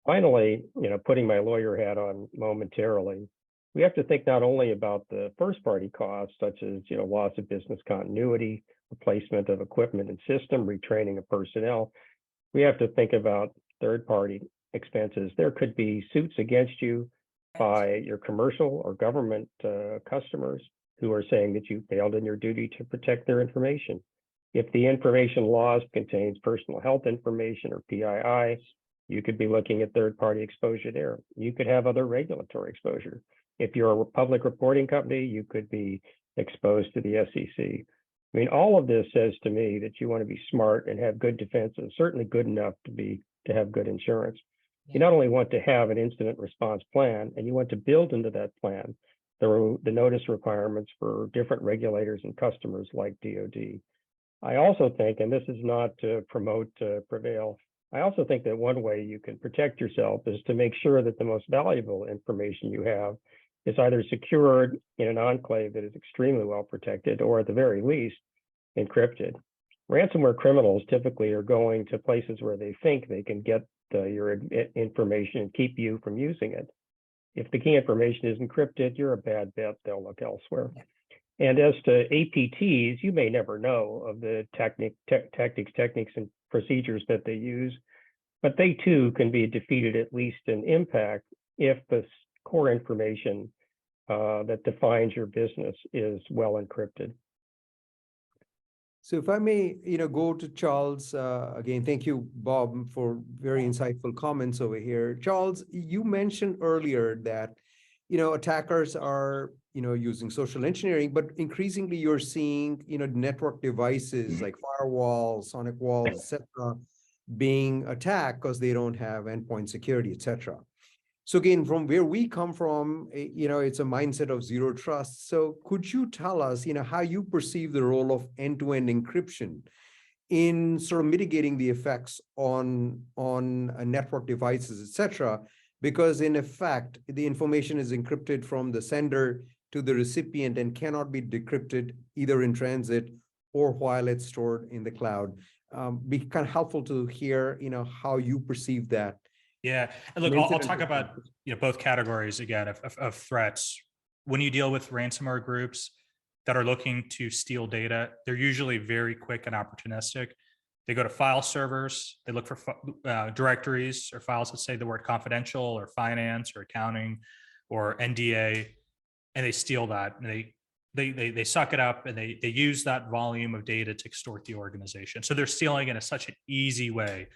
[SPEAKER 4] Finally, putting my lawyer hat on momentarily, we have to think not only about the first party costs, such as, loss of business continuity, replacement of equipment and system, retraining of personnel. We have to think about third party expenses. There could be suits against you by your commercial or government customers who are saying that you failed in your duty to protect their information. If the information lost contains personal health information or PII, you could be looking at third-party exposure there. You could have other regulatory exposure. If you're a public reporting company, you could be exposed to the SEC. I mean, all of this says to me that you want to be smart and have good defenses, certainly good enough to have good insurance. You not only want to have an incident response plan, and you want to build into that plan the notice requirements for different regulators and customers like DoD. I also think, and this is not to promote Prevail, I also think that one way you can protect yourself is to make sure that the most valuable information you have is either secured in an enclave that is extremely well protected, or at the very least, encrypted. Ransomware criminals typically are going to places where they think they can get your information and keep you from using it. If the key information is encrypted, you're a bad bet, they'll look elsewhere. And as to APTs, you may never know of the techniques, and procedures that they use, but they too can be defeated, at least in impact, if the core information that defines your business is well encrypted.
[SPEAKER 1] So if I may, go to Charles again. Thank you, Bob, for very insightful comments over here. Charles, you mentioned earlier that, attackers are, using social engineering, but increasingly you're seeing, network devices like firewalls, sonic walls, etc., being attacked because they don't have endpoint security, etc. So again, from where we come from, it's a mindset of zero trust. So could you tell us, how you perceive the role of end-to-end encryption in sort of mitigating the effects on network devices, etc.? Because in effect, the information is encrypted from the sender to the recipient and cannot be decrypted either in transit or while it's stored in the cloud. Be kind of helpful to hear, how you perceive that.
[SPEAKER 2] Yeah, and look, I'll talk about both categories again of threats. When you deal with ransomware groups that are looking to steal data, they're usually very quick and opportunistic. They go to file servers, they look for directories or files that say the word confidential or finance or accounting or NDA, and they steal that, and they suck it up, and they use that volume of data to extort the organization. So they're stealing it in such an easy way.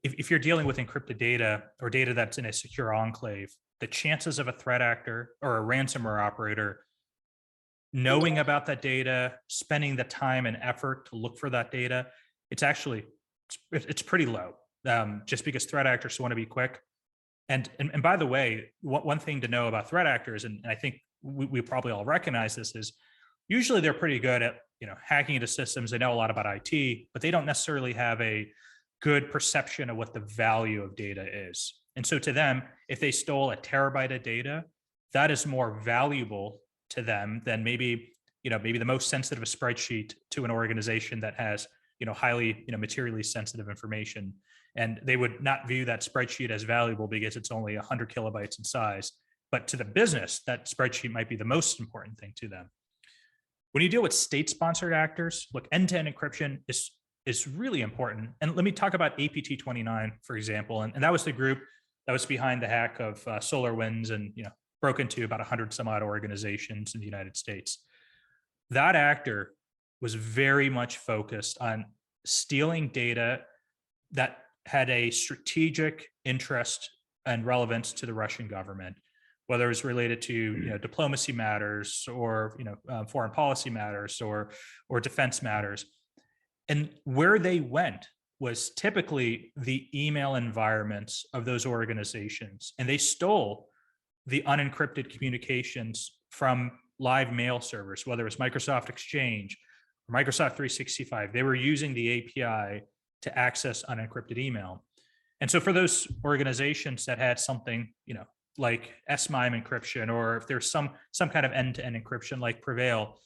[SPEAKER 2] If you're dealing with encrypted data or data that's in a secure enclave, the chances of a threat actor or a ransomware operator knowing about that data, spending the time and effort to look for that data, it's pretty low, just because threat actors want to be quick. And by the way, one thing to know about threat actors, and I think we probably all recognize this, is usually they're pretty good at hacking into systems. They know a lot about IT, but they don't necessarily have a good perception of what the value of data is. And so to them, if they stole a terabyte of data, that is more valuable to them than maybe the most sensitive spreadsheet to an organization that has, highly, materially sensitive information. And they would not view that spreadsheet as valuable because it's only 100 kilobytes in size. But to the business, that spreadsheet might be the most important thing to them. When you deal with state-sponsored actors, look, end-to-end encryption is really important. And let me talk about APT29, for example. And that was the group that was behind the hack of SolarWinds and broke into about 100 some odd organizations in the United States. That actor was very much focused on stealing data that had a strategic interest and relevance to the Russian government, whether it's related to diplomacy matters or foreign policy matters or defense matters. And where they went was typically the email environments of those organizations. And they stole the unencrypted communications from live mail servers, whether it's Microsoft Exchange or Microsoft 365. They were using the API to access unencrypted email. And so for those organizations that had something, like S-MIME encryption, or if there's some kind of end-to-end encryption like Prevail,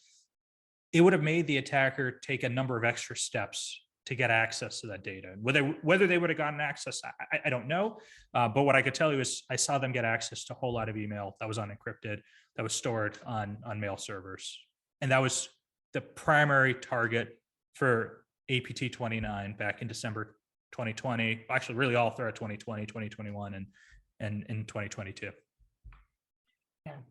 [SPEAKER 2] it would have made the attacker take a number of extra steps to get access to that data. Whether they would have gotten access, I don't know. But what I could tell you is I saw them get access to a whole lot of email that was unencrypted, that was stored on mail servers. And that was the primary target for APT 29 back in December 2020, actually really all throughout 2020, 2021, and in 2022.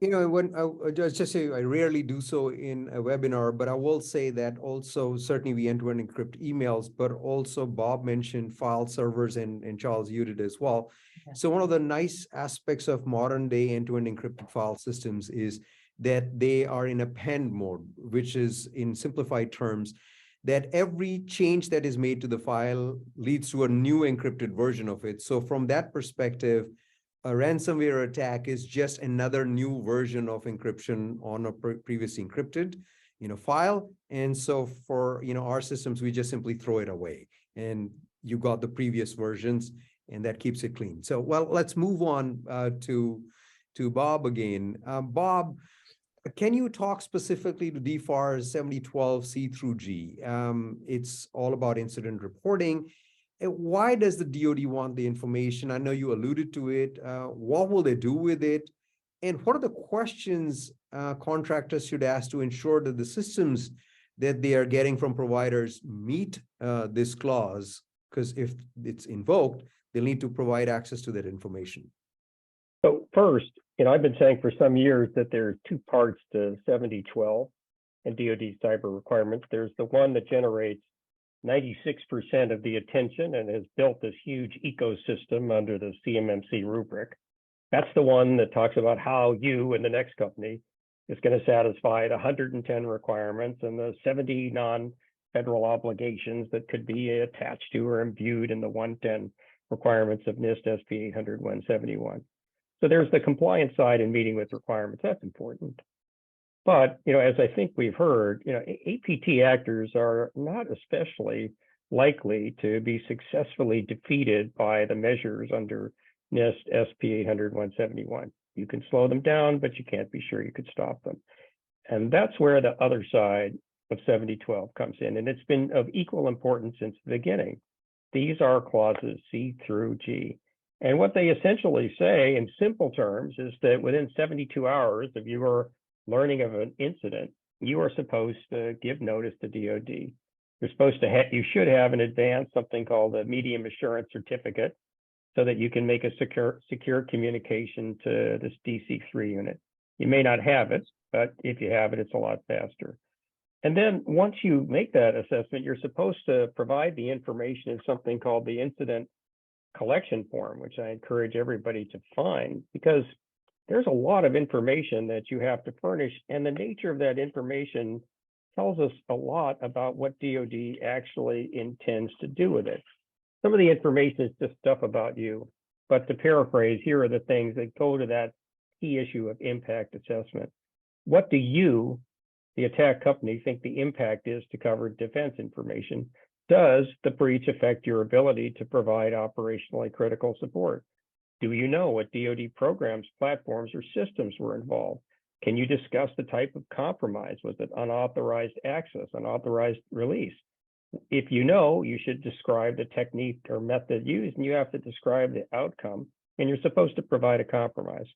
[SPEAKER 1] When I just say I rarely do so in a webinar, but I will say that also certainly we end-to-end encrypt emails, but also Bob mentioned file servers and Charles, you did as well. So one of the nice aspects of modern day end-to-end encrypted file systems is that they are in append mode, which is in simplified terms, that every change that is made to the file leads to a new encrypted version of it. So from that perspective, a ransomware attack is just another new version of encryption on a previously encrypted, file. And so for, our systems, we just simply throw it away and you got the previous versions and that keeps it clean. So, well, let's move on to Bob again. Bob, can you talk specifically to DFARS 7012 C through G? It's all about incident reporting. Why does the DoD want the information? I know you alluded to it. What will they do with it? And what are the questions contractors should ask to ensure that the systems that they are getting from providers meet this clause? Because if it's invoked, they'll need to provide access to that information.
[SPEAKER 4] So first, I've been saying for some years that there are two parts to 7012 and DoD cyber requirements. There's the one that generates 96% of the attention and has built this huge ecosystem under the CMMC rubric. That's the one that talks about how you and the next company is going to satisfy the 110 requirements and the 70 non-federal obligations that could be attached to or imbued in the 110 requirements of NIST SP 800-171. So there's the compliance side and meeting with requirements. That's important. But, as I think we've heard, APT actors are not especially likely to be successfully defeated by the measures under NIST SP 800-171. You can slow them down, but you can't be sure you could stop them. And that's where the other side of 7012 comes in. And it's been of equal importance since the beginning. These are clauses C through G. And what they essentially say in simple terms is that within 72 hours of your learning of an incident, you are supposed to give notice to DoD. You're supposed to you should have in advance something called a medium assurance certificate so that you can make a secure communication to this DC3 unit. You may not have it, but if you have it, it's a lot faster. And then once you make that assessment, you're supposed to provide the information in something called the incident collection form, which I encourage everybody to find, because there's a lot of information that you have to furnish, and the nature of that information tells us a lot about what DoD actually intends to do with it. Some of the information is just stuff about you, but to paraphrase, here are the things that go to that key issue of impact assessment. What do you, the attack company, think the impact is to covered defense information? Does the breach affect your ability to provide operationally critical support? Do you know what DoD programs, platforms, or systems were involved? Can you discuss the type of compromise? Was it unauthorized access, unauthorized release? If you know, you should describe the technique or method used, and you have to describe the outcome, and you're supposed to provide a compromise.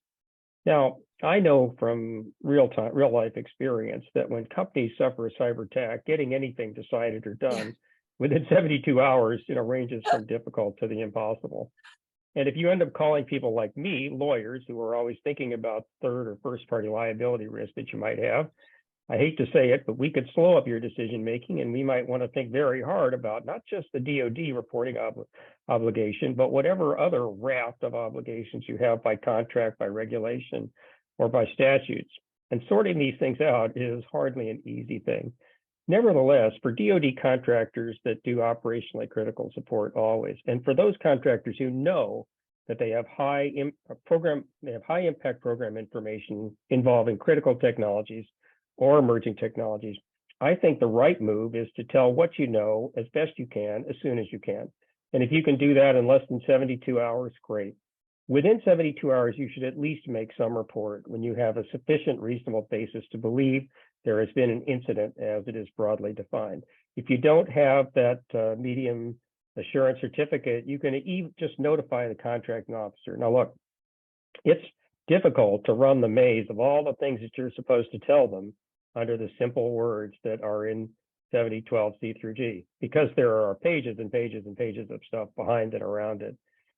[SPEAKER 4] Now, I know from real life experience that when companies suffer a cyber attack, getting anything decided or done within 72 hours, ranges from difficult to the impossible. And if you end up calling people like me, lawyers who are always thinking about third or first party liability risk that you might have, I hate to say it, but we could slow up your decision making, and we might want to think very hard about not just the DoD reporting obligation, but whatever other raft of obligations you have by contract, by regulation, or by statutes. And sorting these things out is hardly an easy thing. Nevertheless, for DoD contractors that do operationally critical support always, and for those contractors who know that they have high impact program information involving critical technologies or emerging technologies, I think the right move is to tell what you know as best you can, as soon as you can. And if you can do that in less than 72 hours, great. Within 72 hours, you should at least make some report when you have a sufficient reasonable basis to believe there has been an incident as it is broadly defined. If you don't have that medium assurance certificate, you can just notify the contracting officer. Now, look, it's difficult to run the maze of all the things that you're supposed to tell them under the simple words that are in 7012C through G, because there are pages and pages and pages of stuff behind and around it.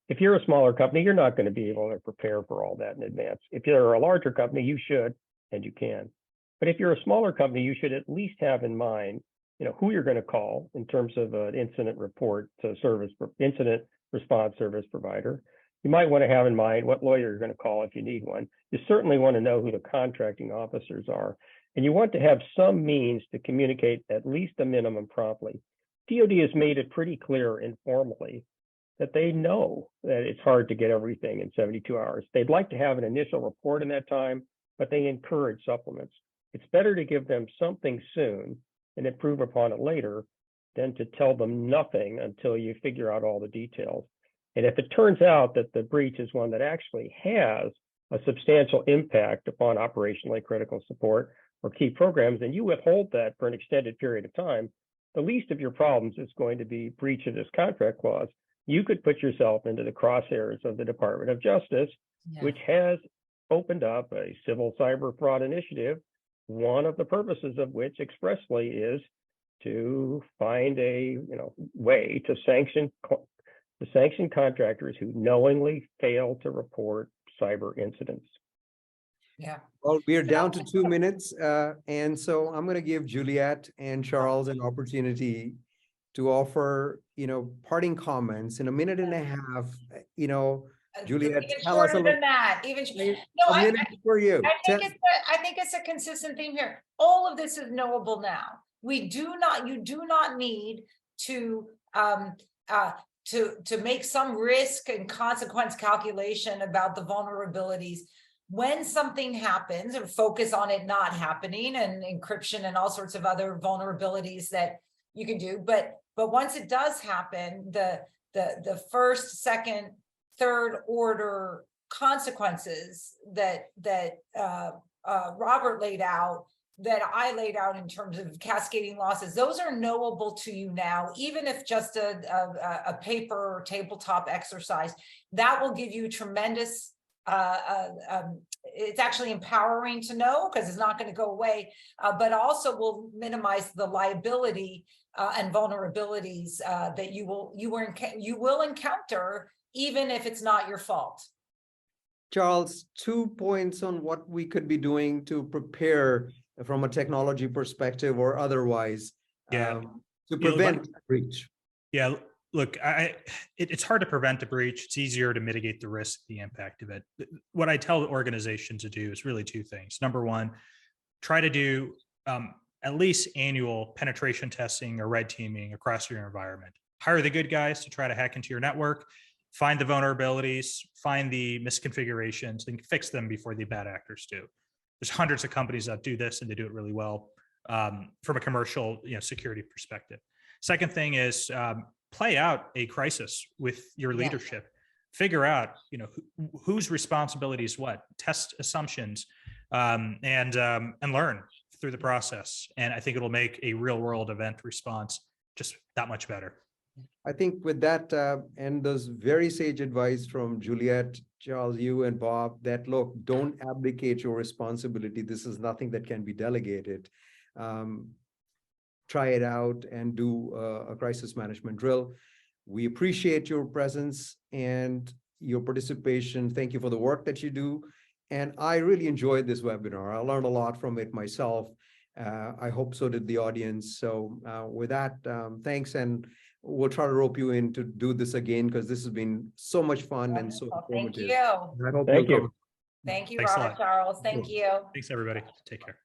[SPEAKER 4] If you're a smaller company, you're not going to be able to prepare for all that in advance. If you're a larger company, you should, and you can. But if you're a smaller company, you should at least have in mind, who you're going to call in terms of an incident report to incident response service provider. You might want to have in mind what lawyer you're going to call if you need one. You certainly want to know who the contracting officers are. And you want to have some means to communicate at least a minimum promptly. DoD has made it pretty clear informally that they know that it's hard to get everything in 72 hours. They'd like to have an initial report in that time, but they encourage supplements. It's better to give them something soon and improve upon it later than to tell them nothing until you figure out all the details. And if it turns out that the breach is one that actually has a substantial impact upon operationally critical support or key programs, and you withhold that for an extended period of time, the least of your problems is going to be breach of this contract clause. You could put yourself into the crosshairs of the Department of Justice, which has opened up a civil cyber fraud initiative, one of the purposes of which expressly is to find a way to sanction contractors who knowingly fail to report cyber incidents.
[SPEAKER 3] Yeah.
[SPEAKER 1] Well, we are down to 2 minutes. And so I'm going to give Juliette and Charles an opportunity to offer, parting comments in a minute and a half. Juliette,
[SPEAKER 3] even
[SPEAKER 1] tell us a
[SPEAKER 3] shorter
[SPEAKER 1] little.
[SPEAKER 3] than that.
[SPEAKER 1] A minute for you.
[SPEAKER 3] I think it's a consistent theme here. All of this is knowable now. You do not need to make some risk and consequence calculation about the vulnerabilities. When something happens, or focus on it not happening, and encryption and all sorts of other vulnerabilities that you can do. But once it does happen, the first, second, third order consequences that Robert laid out, that I laid out in terms of cascading losses, those are knowable to you now, even if just a paper or tabletop exercise. That will give you tremendous, it's actually empowering to know, because it's not going to go away, but also will minimize the liability and vulnerabilities that you will encounter, even if it's not your fault.
[SPEAKER 1] Charles, 2 points on what we could be doing to prepare from a technology perspective or otherwise to prevent breach.
[SPEAKER 2] Yeah, look, it's hard to prevent a breach. It's easier to mitigate the risk, the impact of it. What I tell organizations to do is really 2 things. Number one, try to do at least annual penetration testing or red teaming across your environment. Hire the good guys to try to hack into your network, find the vulnerabilities, find the misconfigurations, and fix them before the bad actors do. There's hundreds of companies that do this, and they do it really well from a commercial security perspective. Second thing is play out a crisis with your leadership. Figure out whose responsibility is what. Test assumptions and learn through the process. And I think it'll make a real world event response just that much better.
[SPEAKER 1] I think with that and those very sage advice from Juliette, Charles, you and Bob, that look, don't abdicate your responsibility. This is nothing that can be delegated. Try it out and do a crisis management drill. We appreciate your presence and your participation. Thank you for the work that you do. And I really enjoyed this webinar. I learned a lot from it myself. I hope so did the audience. So with that, thanks. And we'll try to rope you in to do this again, because this has been so much fun and so informative.
[SPEAKER 3] Thank you.
[SPEAKER 1] I hope
[SPEAKER 4] Thank you.
[SPEAKER 3] Thank you,
[SPEAKER 2] Thanks a
[SPEAKER 3] Robert
[SPEAKER 2] lot.
[SPEAKER 3] Charles. Thank you.
[SPEAKER 2] Thanks, everybody. Take care.